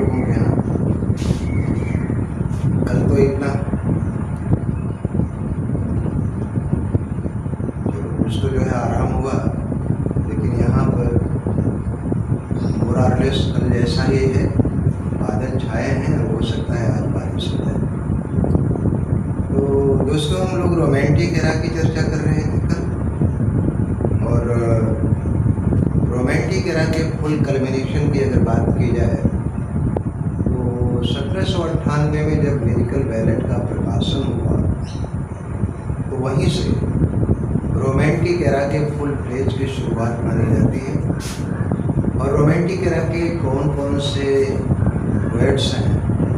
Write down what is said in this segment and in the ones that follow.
लोगों के यहाँ। कल तो इतना कुछ तो जो है आराम हुआ, लेकिन यहाँ पर मोरारलेस कल जैसा ही है, बादल छाए हैं और हो सकता है आज बारिश हो जाए। तो दोस्तों, हम लोग रोमांटिक एरा की चर्चा कर रहे थे कल, और रोमांटिक एरा के फुल कल्मिनेशन की अगर बात की जाए तो 1798 में जब लिरिकल बैलेट का प्रकाशन हुआ तो वहीं से रोमांटिक एरा के फुल फ्लेज की शुरुआत मानी जाती है। और रोमांटिक एरा के कौन कौन से पोएट्स हैं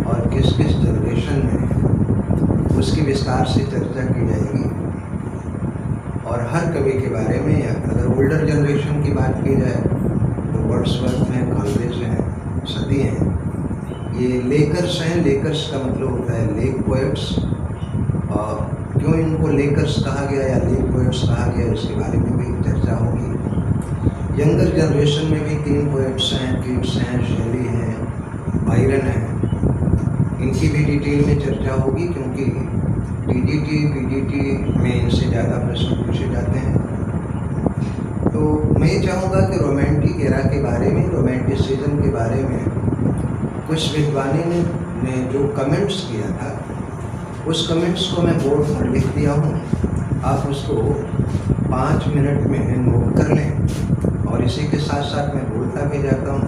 और किस किस जनरेशन में, उसकी विस्तार से चर्चा की जाएगी। और हर कवि के बारे में, अगर ओल्डर जनरेशन की बात की जाए तो वर्ड्सवर्थ हैं, कॉलरिज हैं, सदी हैं, ये लेकर्स हैं। लेकर्स का मतलब होता है लेक पोएट्स। और क्यों इनको लेकर्स कहा गया या लेक पोएट्स कहा गया, इसके बारे में भी चर्चा होगी। यंगर जनरेशन में भी 3 पोएट्स हैं, कीट्स हैं, शेली हैं, बायरन हैं। इनकी भी डिटेल में चर्चा होगी, क्योंकि टीडीटी पीडीटी में इनसे ज़्यादा प्रश्न पूछे जाते हैं। तो मैं ये चाहूँगा कि रोमांटिक एरा के बारे में, रोमांटिसिज्म के बारे में कुछ विद्वानों ने जो कमेंट्स किया था, उस कमेंट्स को मैं बोर्ड पर लिख दिया हूँ। आप उसको 5 मिनट में नोट कर लें। और इसी के साथ साथ मैं बोलता भी जाता हूँ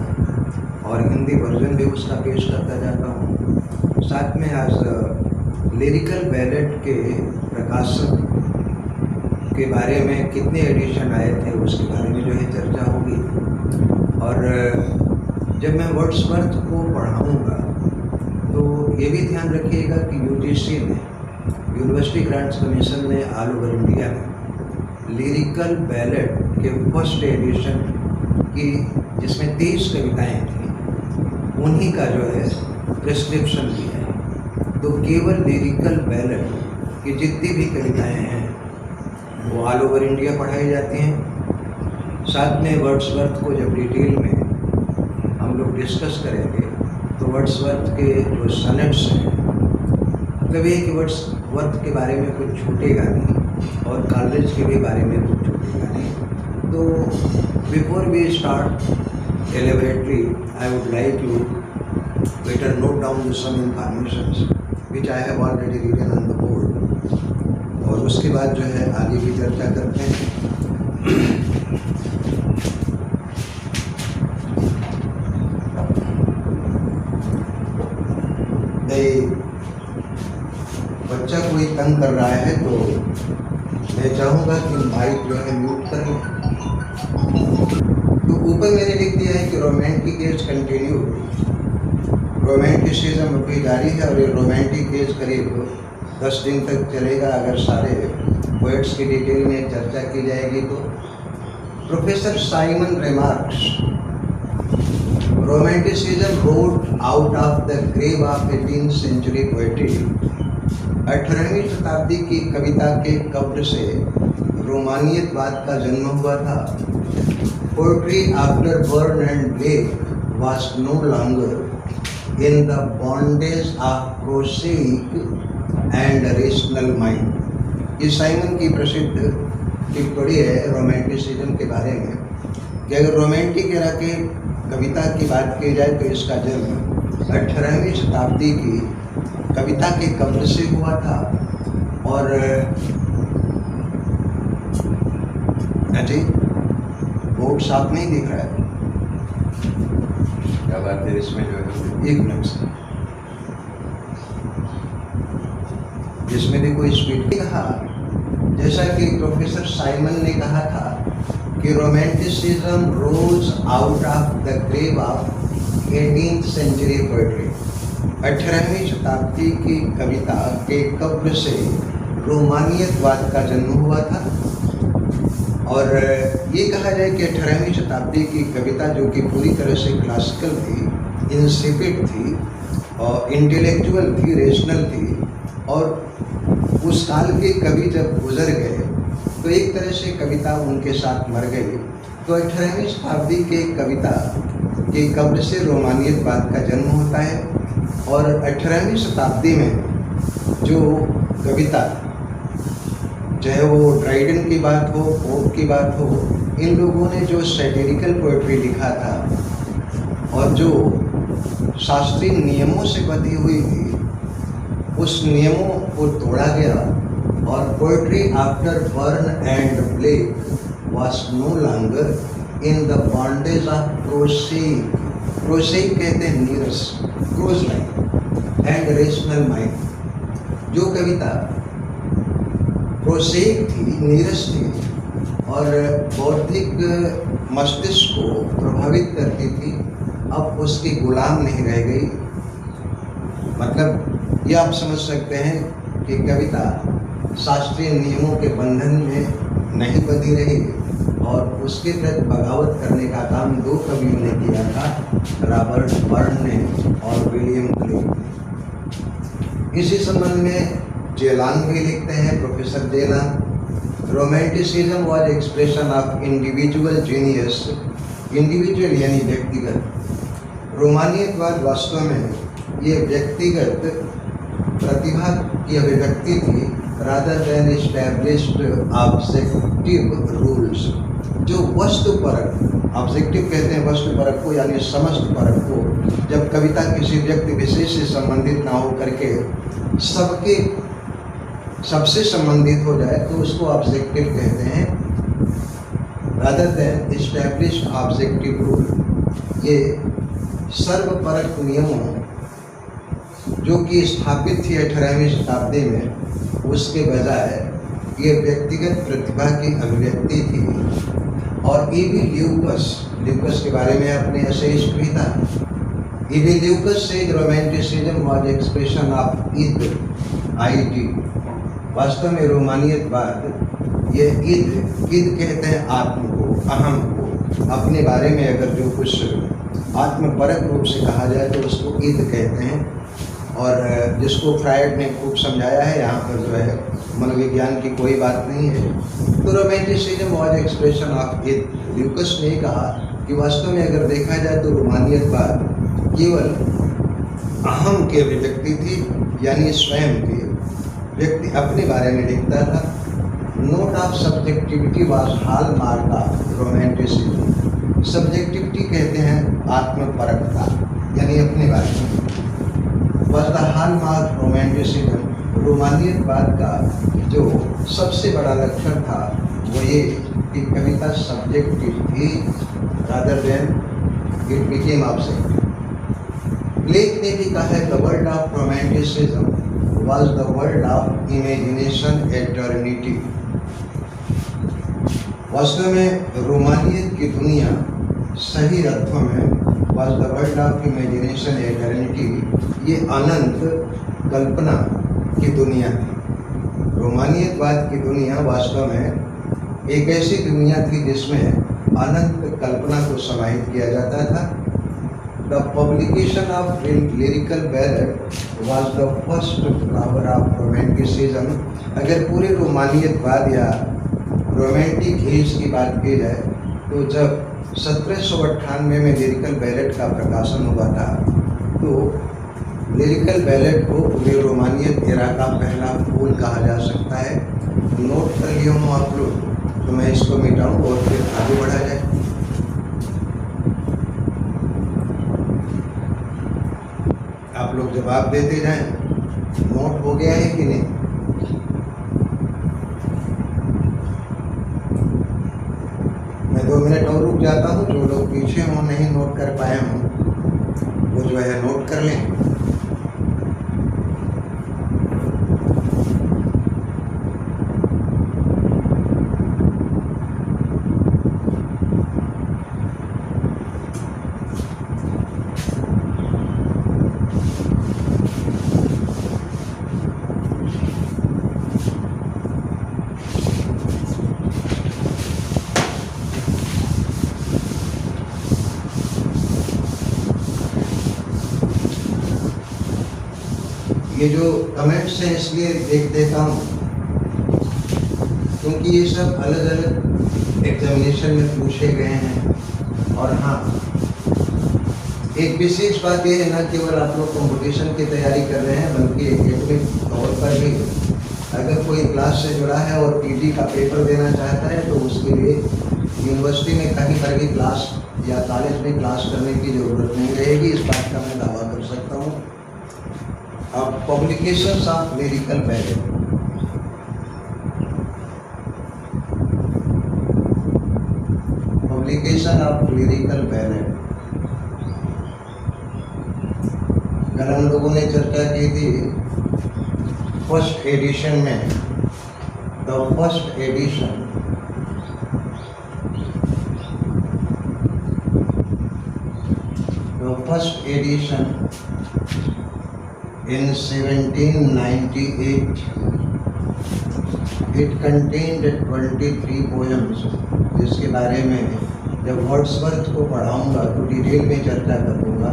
और हिंदी वर्जन भी उसका पेश करता जाता हूँ। साथ में आज लिरिकल बैलेट के प्रकाशन के बारे में कितने एडिशन आए थे उसके बारे में जो है चर्चा होगी। और जब मैं वर्ड्सवर्थ को पढ़ाऊँगा तो ये भी ध्यान रखिएगा कि यूजीसी ने, यूनिवर्सिटी ग्रांट्स कमीशन ने ऑल ओवर इंडिया में लिरिकल बैलेट के फर्स्ट एडिशन की, जिसमें 23 कविताएँ थी, उन्हीं का जो है प्रिस्क्रिप्शन दिया है। तो केवल लिरिकल बैलेट की जितनी भी कविताएँ हैं वो ऑल ओवर इंडिया पढ़ाई जाती हैं। साथ में वर्ड्सवर्थ को जब डिटेल में हम लोग डिस्कस करेंगे तो वर्ड्सवर्थ के जो सनेट्स हैं, कभी एक वर्ड्सवर्थ के बारे में कुछ छूटेगा नहीं और कॉलरिज के भी बारे में कुछ छूटेगा नहीं। तो before we start elaborately, I would like you better note down some informations which I have already written on the board। और उसके बाद जो है आगे की चर्चा करते हैं। बच्चा कोई तंग कर रहा है तो मैं चाहूँगा कि माइक जो है म्यूट कर लें। तो ऊपर मैंने लिख दिया है कि रोमांटिक एज कंटिन्यू, रोमांटिसिज्म अभी जारी है। और ये रोमांटिक एज करीब 10 दिन तक चलेगा अगर सारे पोएट्स की डिटेल में चर्चा की जाएगी तो। Professor Simon remarks, romanticism rode out of the grave of 18th century poetry. 18वीं शताब्दी की कविता के कब्र से रोमानियतवाद का जन्म हुआ था। Poetry after burn and Blake was no longer in the bondage of prosaic and rational mind। ये साइमन की प्रसिद्ध टिप्पणी है रोमांटिसिज्म के बारे में कि अगर रोमांटिक एरा के कविता की बात की जाए तो इसका जन्म 18वीं शताब्दी की कविता के कब्र से हुआ था। और जी बोर्ड साफ नहीं दिख रहा है, क्या बात है इसमें जो है, एक मिनट से जिसमें भी कोई स्पीड कहा, जैसा कि प्रोफेसर साइमन ने कहा था कि romanticism rose out of the grave of 18th century poetry. 18वीं शताब्दी की कविता के कब्र से रोमानियतवाद का जन्म हुआ था। और ये कहा जाए कि 18वीं शताब्दी की कविता जो कि पूरी तरह से क्लासिकल थी, इंसिपिड थी और इंटेलेक्चुअल थी, रेशनल थी, और उस काल के कवि जब गुजर गए तो एक तरह से कविता उनके साथ मर गई। तो 18वीं शताब्दी के कविता कि कब्र से रोमानियतवाद का जन्म होता है। और 18वीं शताब्दी में जो कविता, चाहे वो ड्राइडन की बात हो, पोप की बात हो, इन लोगों ने जो सैटिरिकल पोएट्री लिखा था और जो शास्त्रीय नियमों से बंधी हुई थी, उस नियमों को तोड़ा गया और poetry after burn and Blake was no longer in the bondage of prosaic. Prosaic कहते हैं नीरस, close line and rational mind. जो कविता प्रोसेक थी, नीरस थी और बौद्धिक मस्तिष्क को प्रभावित करती थी, अब उसकी गुलाम नहीं रह गई। मतलब ये आप समझ सकते हैं कि कविता शास्त्रीय नियमों के बंधन में नहीं बंधी रही और उसके प्रति बगावत करने का काम दो कवियों ने किया था, रॉबर्ट बर्न ने और विलियम क्लेग। इसी संबंध में जेलान भी लिखते हैं, प्रोफेसर जेलान, romanticism was expression of individual genius. Individual यानी व्यक्तिगत। रोमानियतवाद वास्तव में ये व्यक्तिगत प्रतिभा की अभिव्यक्ति थी, rather then established objective rules. जो वस्तुपरक, ऑब्जेक्टिव कहते हैं वस्तुपरक को यानी समस्त परक को। जब कविता किसी व्यक्ति विशेष से संबंधित ना हो करके सबसे संबंधित हो जाए तो उसको ऑब्जेक्टिव कहते हैं, rather than established objective rule. ये सर्वपरक नियमों जो कि स्थापित थी 18वीं शताब्दी में, उसके बजाय ये व्यक्तिगत प्रतिभा की अभिव्यक्ति थी। और ईवी ल्यूकस के बारे में आपने एसेइस्ट भी था। ईवी ल्यूकस से romanticism was expression of Eid, ID. वास्तव में रोमानियतवाद ये ईद कहते हैं आत्म को, अहम को। अपने बारे में अगर जो कुछ आत्मपरक रूप से कहा जाए तो उसको ईद कहते हैं। और जिसको फ्रायड ने खूब समझाया है, यहाँ पर जो है मनोविज्ञान की कोई बात नहीं है। तो romanticism was expression of Eid. Lucas ने कहा कि वास्तव में अगर देखा जाए तो रोमानियतवाद केवल अहम की अभिव्यक्ति थी, यानी स्वयं की। व्यक्ति अपने बारे में लिखता था। Note of subjectivity was hallmark of romanticism. Subjectivity कहते हैं आत्मपरकता, यानी अपने बारे में। Was the hallmark romanticism. रोमानियतवाद का जो सबसे बड़ा लक्षण था वो ये कि कविता सब्जेक्टिव थी, rather than it became objective. Blake ने भी कहा है, the world of romanticism was the world of imagination eternity। वास्तव में रोमानियत की दुनिया सही अर्थों में was the world of imagination eternity, ये अनंत कल्पना की दुनिया थी। रोमानियतवाद की दुनिया वास्तव में एक ऐसी दुनिया थी जिसमें अनंत कल्पना को समाहित किया जाता था। The publication of lyrical ballad was the first flower of romanticism। अगर पूरे रोमानियतवाद या रोमांटिक एज की बात की जाए तो जब 1798 में लिरिकल बैलेट का प्रकाशन हुआ था, तो लिरिकल बैलेट को पूरे रोमानियत एरा का पहला फूल कहा जा सकता है। नोट कर लिया हूँ आप लोग, तो मैं इसको मिटाऊँ और फिर आगे बढ़ा जाए। आप लोग जवाब देते जाएं। नोट हो गया है कि नहीं? मैं 2 मिनट और रुक जाता हूँ। जो लोग पीछे हों, नहीं नोट कर पाए हों, वो जो है नोट कर लें। ये जो कमेंट्स हैं इसलिए देख देता हूँ क्योंकि ये सब अलग अलग एग्जामिनेशन में पूछे गए हैं। और हाँ, एक विशेष बात यह है न केवल आप लोग कंपटीशन की तैयारी कर रहे हैं बल्कि एकेडमिक तौर पर भी अगर कोई क्लास से जुड़ा है और पीटी का पेपर देना चाहता है तो उसके लिए यूनिवर्सिटी में कहीं पर भी क्लास या कॉलेज में क्लास करने की ज़रूरत नहीं रहेगी, इस बात का मैं दावा कर सकता हूँ। अब publications of lyrical ballot, publication of lyrical ballot, कल हम लोगों ने चर्चा की थी फर्स्ट एडिशन में। The first edition in 1798 it contained 23 poems, जिसके बारे में जब वर्ड्सवर्थ को पढ़ाऊंगा तो डिटेल में चर्चा करूंगा।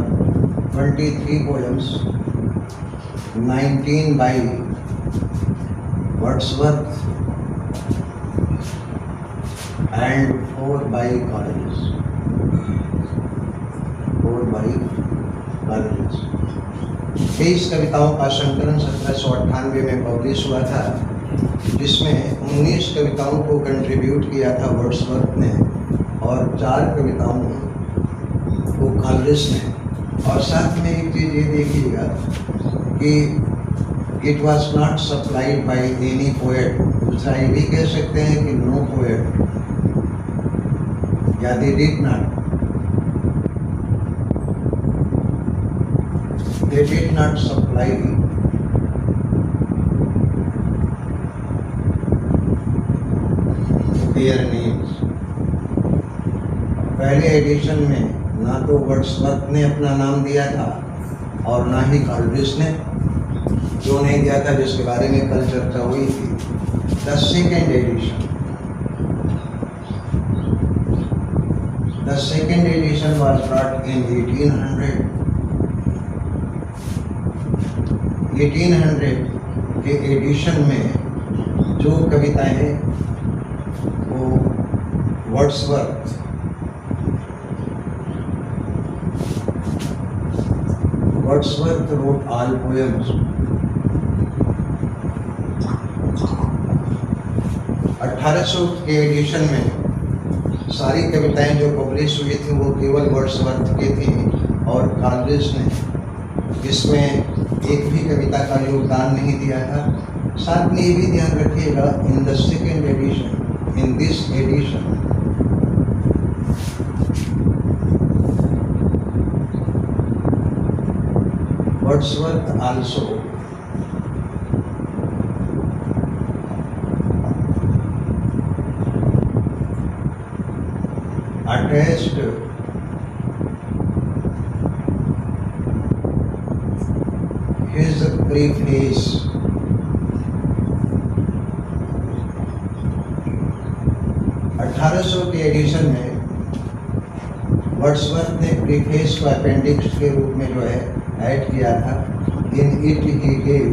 23 poems, 19 by Wordsworth and 4 by Coleridge, 4 by Coleridge। 23 कविताओं का संकलन 1798 में पब्लिश हुआ था, जिसमें 19 कविताओं को कंट्रीब्यूट किया था वर्ड्सवर्थ ने और 4 कविताओं को कॉलरिज ने। और साथ में एक चीज़ ये देखिएगा कि it was not supplied by any poet, दूसरा ये भी कह सकते हैं कि नो पोएट या they did not supply their names. पहले एडिशन में ना तो वर्ड्सवर्थ ने अपना नाम दिया था और ना ही कॉलरिज ने, जो नहीं दिया था, जिसके बारे में कल चर्चा हुई थी। The second addition was brought in 1800। 1800 के एडिशन में जो कविताएं हैं वो वर्ड्सवर्थ wrote all poems। 1800 के एडिशन में सारी कविताएं जो पब्लिश हुई थी वो केवल वर्ड्सवर्थ की थी और कॉलरिज ने इसमें एक भी कविता का योगदान नहीं दिया था। साथ में ये भी ध्यान रखिएगा, in the second edition, in this edition Wordsworth also attached his preface के एडिशन में वर्ड्सवर्थ ने प्रीफेस को अपेंडिक्स के रूप में जो है ऐड किया था। In it he gave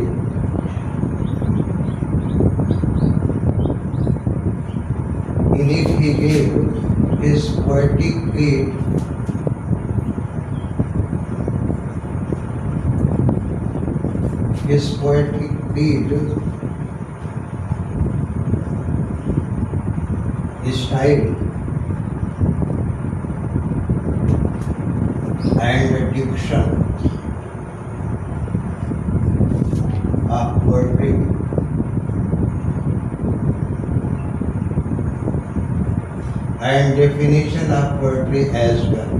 his poetic creed style and diction of poetry and definition of poetry as well।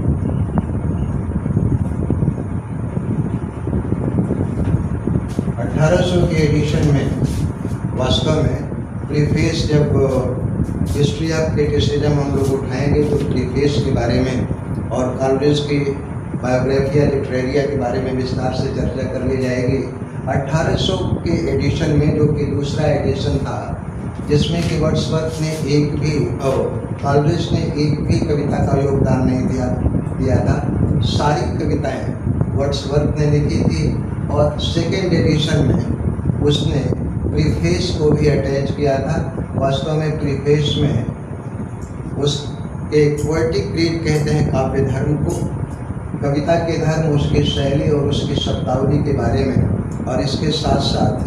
के एडिशन में वास्तव में प्रीफेस, जब हिस्ट्री ऑफ क्रिटिसिज्म हम लोग उठाएंगे तो प्रीफेस के बारे में और कॉलरिज की बायोग्राफिया लिटरेरिया के बारे में विस्तार से चर्चा कर ली जाएगी। 1800 के एडिशन में, जो कि दूसरा एडिशन था, जिसमें कि वर्ड्सवर्थ ने एक भी और कॉलरिज ने एक भी कविता का योगदान नहीं दिया था। सारी कविताएं वर्ड्सवर्थ ने लिखी थी और सेकेंड एडिशन में उसने प्रीफेस को भी अटैच किया था। वास्तव में प्रीफेस में उस एक पोएटिक क्रीड कहते हैं काव्य धर्म को, कविता के धर्म, उसकी शैली और उसकी शब्दावली के बारे में, और इसके साथ साथ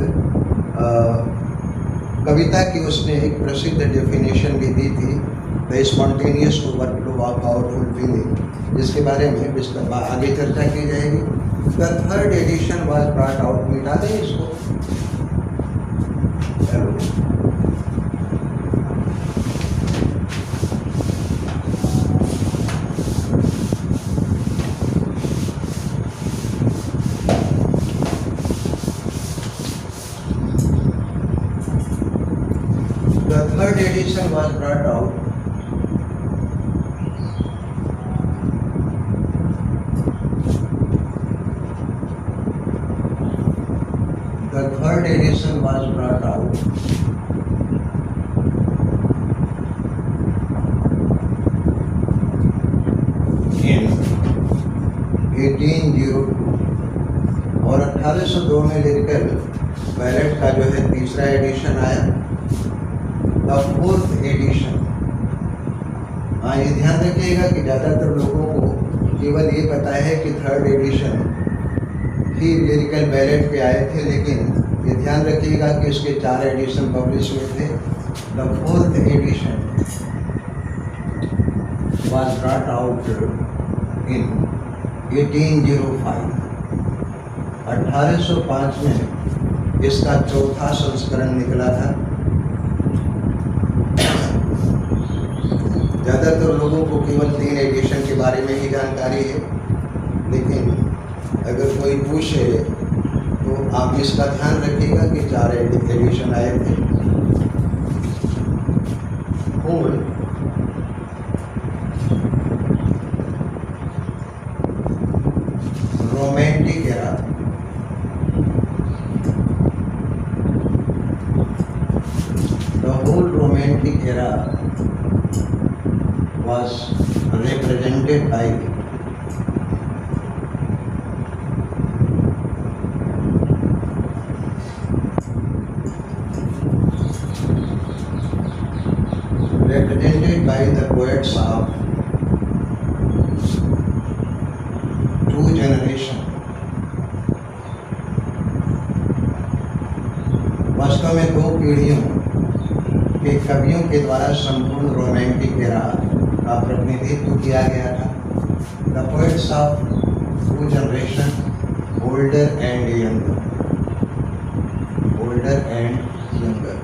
कविता की उसने एक प्रसिद्ध डेफिनेशन भी दी थी, the spontaneous overflow of powerful feeling, जिसके बारे में आगे चर्चा की जाएगी। The third edition was brought out, मिटा दें इसको, चलो। The third edition was brought out in 1802 और 1802 में लिरिकल बैलेट का जो है तीसरा एडिशन आया, द फोर्थ एडिशन। हाँ, ये ध्यान रखिएगा कि ज़्यादातर लोगों को केवल ये पता है कि थर्ड एडिशन ही लिरिकल बैलेट के आए थे, लेकिन ये ध्यान रखिएगा कि इसके 4 एडिशन पब्लिश हुए थे। The fourth edition was brought out in 1805। 1805 में इसका चौथा संस्करण निकला था। ज़्यादातर लोगों को केवल 3 एडिशन के बारे में ही जानकारी है, लेकिन अगर कोई पूछे तो आप इसका ध्यान रखिएगा कि 4 एडिशन आए थे। Whole romantic era, the whole romantic era was represented by the poets of 2 generation। वास्तव में 2 पीढ़ियों के कवियों के द्वारा संपूर्ण रोमांटिक एरा का प्रतिनिधित्व किया गया था। The poets of 2 generation, older and younger, older and younger.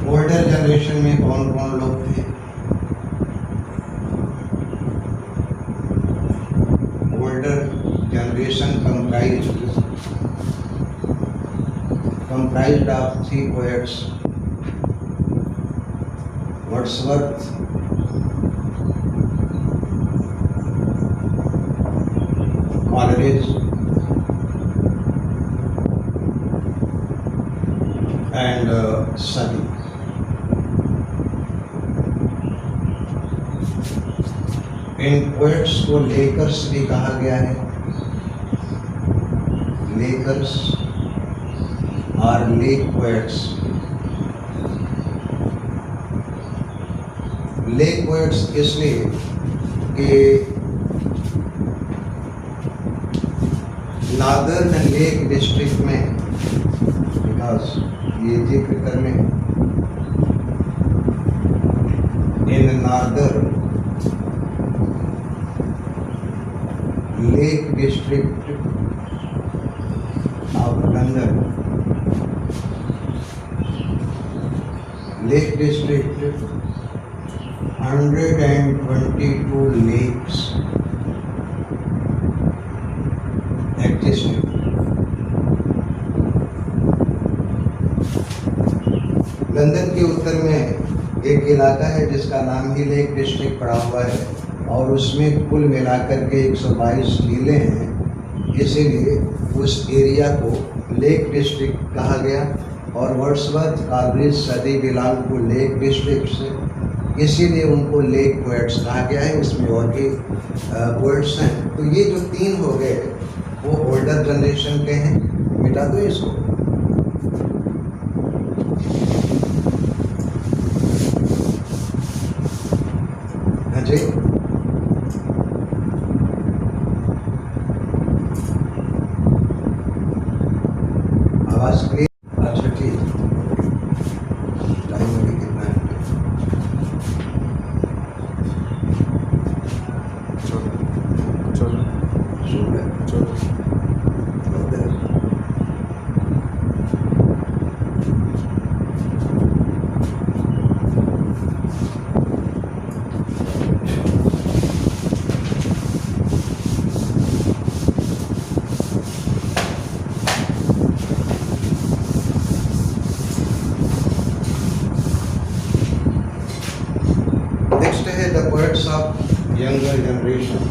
Older generation में कौन कौन लोग थे? Older generation comprised of 3 poets, Wordsworth, Coleridge and Southey। In poets को लेकर्स भी कहा गया है। लेकर्स और लेक पोएट्स। लेक पोएट्स इसलिए कि नॉर्दर्न लेक डिस्ट्रिक्ट में, बिकॉज ये जिक्र करने in northern lake district of London, lake district 122 lakes exist. London के उत्तर में एक इलाका है जिसका नाम ही लेक डिस्ट्रिक्ट पड़ा हुआ है, और उसमें कुल मिलाकर के 122 ज़िले हैं, इसीलिए उस एरिया को लेक डिस्ट्रिक्ट कहा गया। और वर्ड्सवर्थ, कॉलरिज, सदी बिलोंग टू लेक डिस्ट्रिक्ट से, इसीलिए उनको लेक पोएट्स कहा गया है। इसमें और भी पोएट्स हैं। तो ये जो 3 हो गए वो ओल्डर जनरेशन के हैं। मिटा दो इसको। हाँ जी। आवाज़ क्लियर? अच्छा ठीक। टाइम अभी कितना है? Next है the poets of younger generation.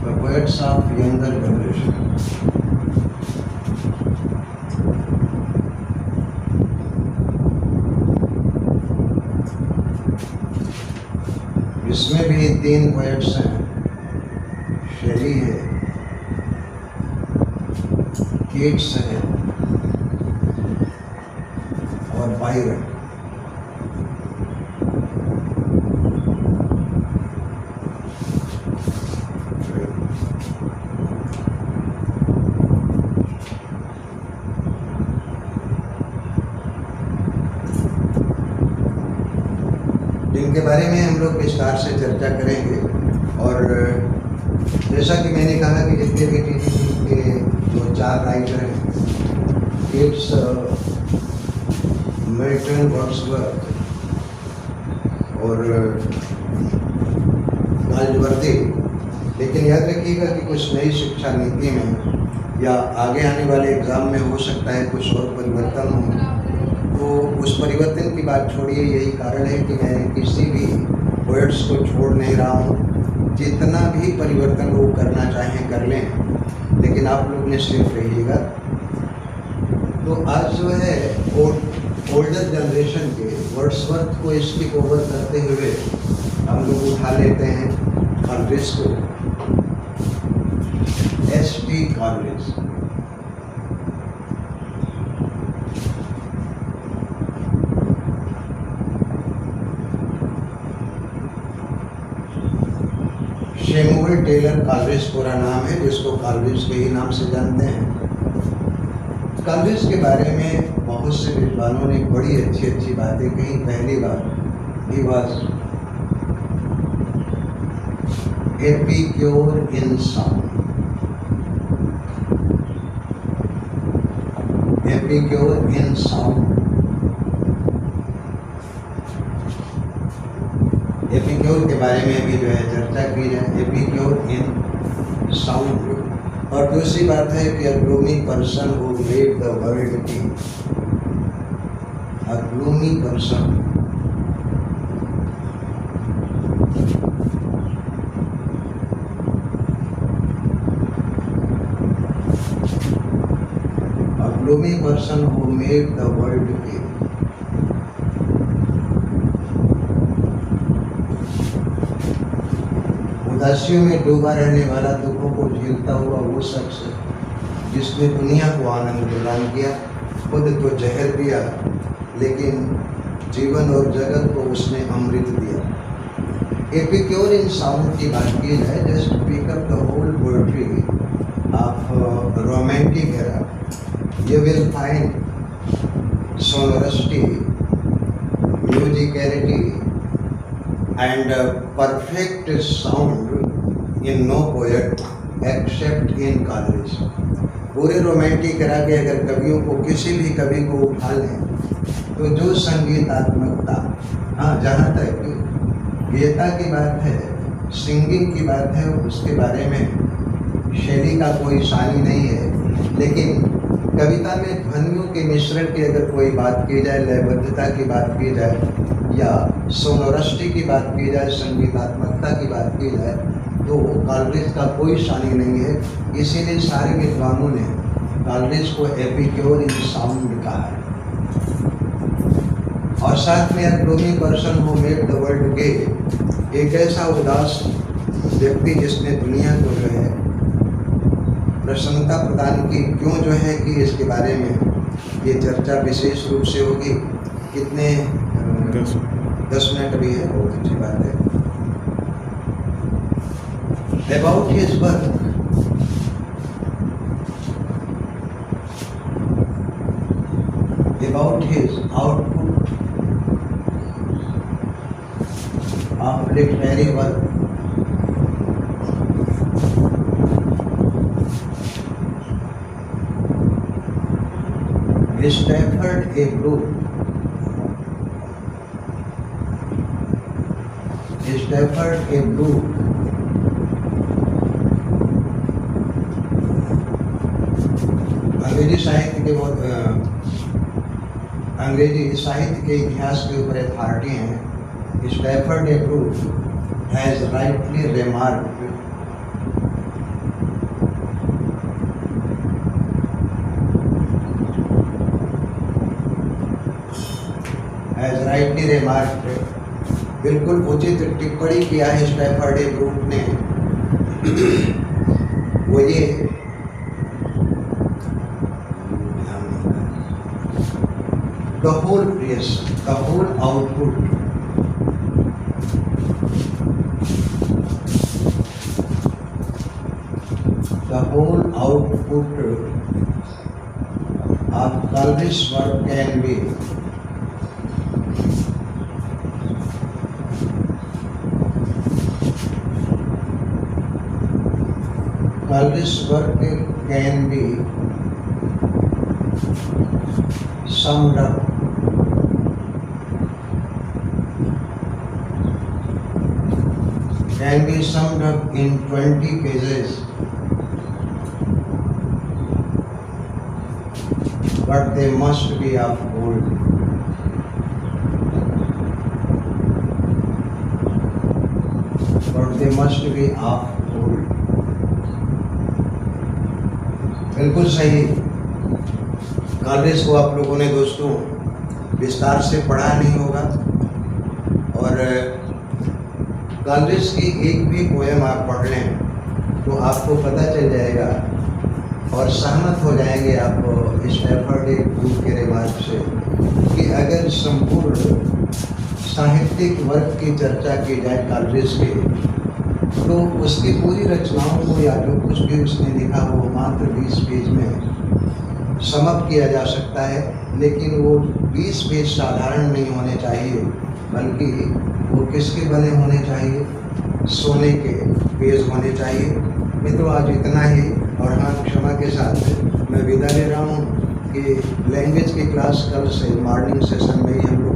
The poets of younger generation. इसमें भी 3 पोएट्स हैं, शेली है, कीट्स है और बायरन। जिनके बारे में हम लोग विस्तार से चर्चा करेंगे। और जैसा कि मैंने कहा कि जितने भी टीटीपी के जो 4 राइटर हैं, कीट्स, मिल्टन, वर्ड्सवर्थ और गाल्डवर्दी, लेकिन याद रखिएगा कि कुछ नई शिक्षा नीति में या आगे आने वाले एग्ज़ाम में हो सकता है कुछ और परिवर्तन हो, तो उस परिवर्तन की बात छोड़िए। यही कारण है कि मैं किसी भी वर्ड्स को छोड़ नहीं रहा हूँ। जितना भी परिवर्तन वो करना चाहें कर लें, लेकिन आप लोग निश्चित रहिएगा। तो आज जो है ओल्डर जनरेशन के वर्ड्सवर्थ को इसकी ओवर करते हुए हम लोग उठा लेते हैं कॉलरिज को, ST. Coleridge. Samuel Taylor Coleridge पूरा नाम है, जिसको कॉलरिज के ही नाम से जानते हैं। कॉलरिज के बारे में बहुत से विद्वानों ने बड़ी अच्छी अच्छी बातें कही। पहली बार, he was epicure in sound. Epicure in sound. Epicure के बारे में भी जो है चर्चा की जाए, एपिक्योर इन साउंड। और दूसरी बात है कि a gloomy person who made the world king. A gloomy person, a gloomy person who made the world king. उदासियों में डूबा रहने वाला, दुखों को झेलता हुआ वो शख्स जिसने दुनिया को आनंद प्रदान किया। खुद तो जहर पिया, लेकिन जीवन और जगत को उसने अमृत दिया। एपिक्योर इन साउंड की बात की जाए, just pick up the whole poetry of romantic era, you will find sonority, musicality and perfect sound in no poet except in Coleridge. पूरे रोमांटिक एरा के अगर कवियों को, किसी भी कवि को उठा लें, तो जो संगीतात्मकता, हाँ, जहाँ तक गीता की बात है, सिंगिंग की बात है, उसके बारे में शैली का कोई सानी नहीं है। लेकिन कविता में ध्वनियों के मिश्रण की अगर कोई बात की जाए, लयबद्धता की बात की जाए, या सोनोरिटी की बात की जाए, संगीतात्मकता की बात की जाए, तो कॉलरिज का कोई शानी नहीं है। इसीलिए सारे विद्वानों ने कॉलरिज को एपिक्योर इन साउंड कहा है। और साथ में a gloomy person who made the world gay, एक ऐसा उदास व्यक्ति जिसने दुनिया को जो है प्रसन्नता प्रदान की। क्यों जो है कि इसके बारे में ये चर्चा विशेष रूप से होगी। कितने 10 मिनट भी है, बहुत अच्छी बात है। about his work. About his output of literary work. Stafford A. Brook. Stafford A. Brook अंग्रेजी साहित्य के इतिहास के ऊपर अथॉरिटी हैं। Stafford A Brooke has rightly remarked बिल्कुल उचित टिप्पणी किया है स्टैफर्ड ए ब्रूक ने। वो ये the whole output of Calvin's work can be summed up in 20 pages, but they must be of gold. बिल्कुल सही। कॉलेज को आप लोगों ने दोस्तों विस्तार से पढ़ा नहीं होगा और कॉलेज की एक भी पोएम आप पढ़ लें तो आपको पता चल जाएगा और सहमत हो जाएंगे आप स्टैफर्ड ए ब्रूक के रिमार्क से कि अगर संपूर्ण साहित्यिक वर्ग की चर्चा की जाए कॉलेज के तो उसकी पूरी रचनाओं को या जो कुछ भी उसने लिखा वो मात्र 20 पेज में समाप्त किया जा सकता है। लेकिन वो 20 पेज साधारण नहीं होने चाहिए, बल्कि वो किसके बने होने चाहिए? सोने के पेज होने चाहिए। मित्रों, आज इतना ही। और हाँ, क्षमा के साथ मैं विदा ले रहा हूँ कि लैंग्वेज की क्लास कल से मॉर्निंग सेशन में ही हम लोग